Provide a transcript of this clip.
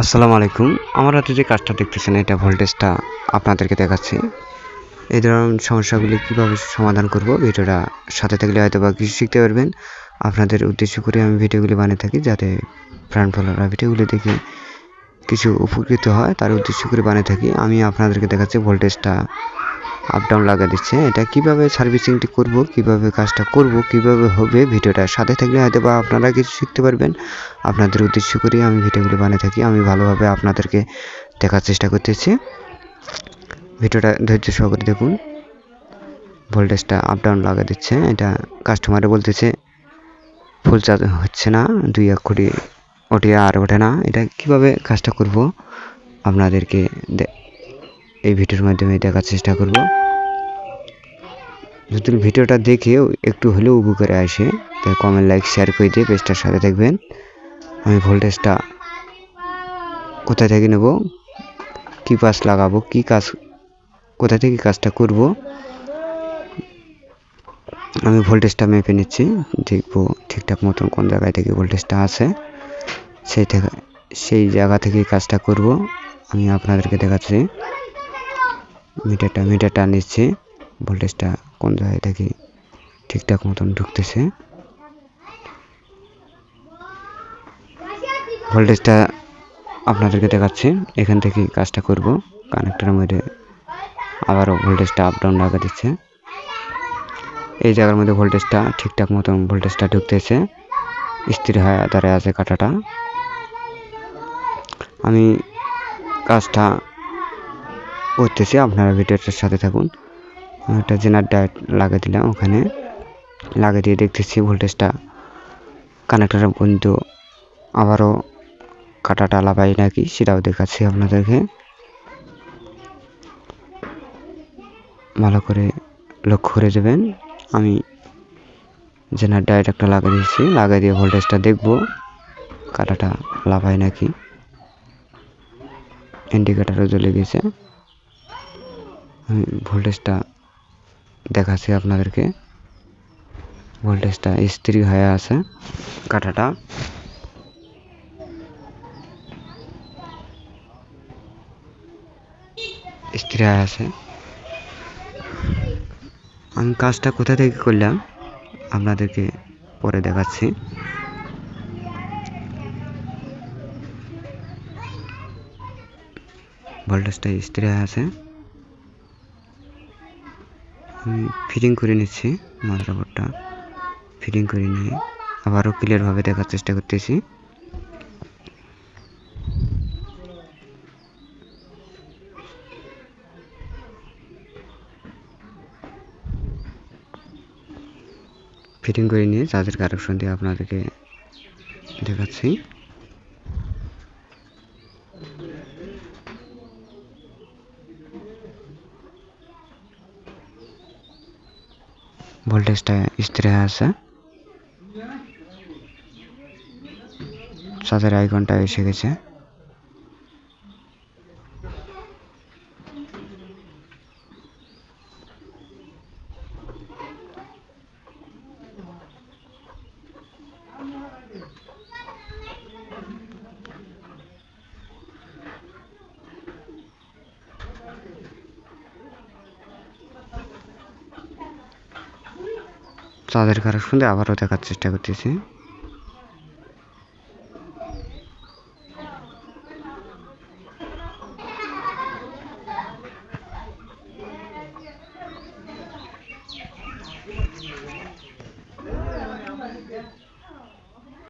আসসালামু আলাইকুম। আমার হাতে যে কাজটা দেখতেছেন এটা ভোল্টেজটা আপনাদেরকে দেখাচ্ছি। এই ধরনের সমস্যাগুলি কিভাবে সমাধান করব ভিডিওটা সাথে থাকলে হয়তোবা কিছু শিখতে পারবেন। আপনাদের উদ্দেশ্য করে আমি ভিডিওগুলি বানিয়ে থাকি যাতে ফ্রেন্ড ফলোয়াররা ভিডিওগুলি দেখে কিছু উপকৃত হয় তার উদ্দেশ্য করে বানিয়ে থাকি। আমি আপনাদেরকে দেখাচ্ছি ভোল্টেজটা আপ ডাউন লাগা দিচ্ছে। এটা কিভাবে সার্ভিসিংটি করব, কিভাবে কাজটা করব, কিভাবে হবে ভিডিওটা সাথে থাকলে হয়তোবা আপনারা কিছু শিখতে পারবেন। আপনাদের উদ্দেশ্য করে আমি ভিডিওগুলো বানিয়ে থাকি। আমি ভালোভাবে আপনাদেরকে দেখার চেষ্টা করতেছি। ভিডিওটা ধৈর্য সহকারে দেখুন। ভোল্টেজটা আপ ডাউন লাগা দিচ্ছে। এটা কাস্টমারে বলতেছে ফুল চার্জ হচ্ছে না, 2-1 কোটি ওঠে আর ওঠে না। এটা কিভাবে কাজটা করব আপনাদেরকে এই ভিডিওর মাধ্যমে দেখার চেষ্টা করব। যদি ভিডিওটা দেখেও একটু হলেও উপকারে আসে তাই কমেন্ট, লাইক, শেয়ার করে দিয়ে পেজটার সাথে থাকবেন। আমি ভোল্টেজটা কোথা থেকে নেব, কী পাস লাগাবো, কী কাজ, কোথা থেকে কাজটা করব আমি ভোল্টেজটা মেপে নিচ্ছি। দেখবো ঠিকঠাক মতন কোন জায়গায় থেকে ভোল্টেজটা আছে, সেই জায়গা থেকেই কাজটা করব। আমি আপনাদেরকে দেখাচ্ছি। মিটারটা নিচ্ছি, ভোল্টেজটা কোন জায়গায় থেকে ঠিকঠাক মতন ঢুকতেছে। ভোল্টেজটা আপনাদেরকে দেখাচ্ছি, এখান থেকে কাজটা করব। কানেক্টরের মধ্যে আবারও ভোল্টেজটা আপ ডাউন লাগা দিচ্ছে। এই জায়গার মধ্যে ভোল্টেজটা ঠিকঠাক মতন ভোল্টেজটা ঢুকতেছে, স্থির হয়ে দাঁড়ায় আছে কাঁটাটা। আমি কাজটা করতেছি, আপনারা ভিডিওটার সাথে থাকুন। একটা জেনারেটর লাগিয়ে দিলাম, ওখানে লাগিয়ে দিয়ে দেখতেছি ভোল্টেজটা কানেক্টরের পর্যন্ত আবারও কাঁটাটা লাগাই নাকি সেটাও দেখাচ্ছি আপনাদেরকে। ভালো করে লক্ষ্য করে দেবেন। আমি জেনারেটর একটা লাগিয়ে দিয়েছি, লাগিয়ে দিয়ে ভোল্টেজটা দেখব কাঁটাটা লাগাই নাকি। ইন্ডিকেটারও জ্বলে গেছে। আমি ভোল্টেজটা দেখাচ্ছি আপনাদেরকে। ভোল্টেজটা স্থির হয়ে আছে, কাঁটাটা স্থির হয়ে আছে। আমি কাজটা কোথা থেকে করলাম আপনাদেরকে পরে দেখাচ্ছি। ভোল্টেজটা স্থির হয়ে আছে। আমি ফিটিং করে নিচ্ছি, মাদারবোর্ডটা ফিটিং করে নিয়ে আবারও ক্লিয়ারভাবে দেখার চেষ্টা করতেছি। ফিটিং করে নিয়ে চার্জের কানেকশন দিয়ে আপনাদেরকে দেখাচ্ছি। ভোল্টেজটা স্থির হয়ে আছে, চার্জের আইকনটা এসে গেছে। চার্জের কানেকশন দিয়ে আবারও দেখার চেষ্টা করতেছি।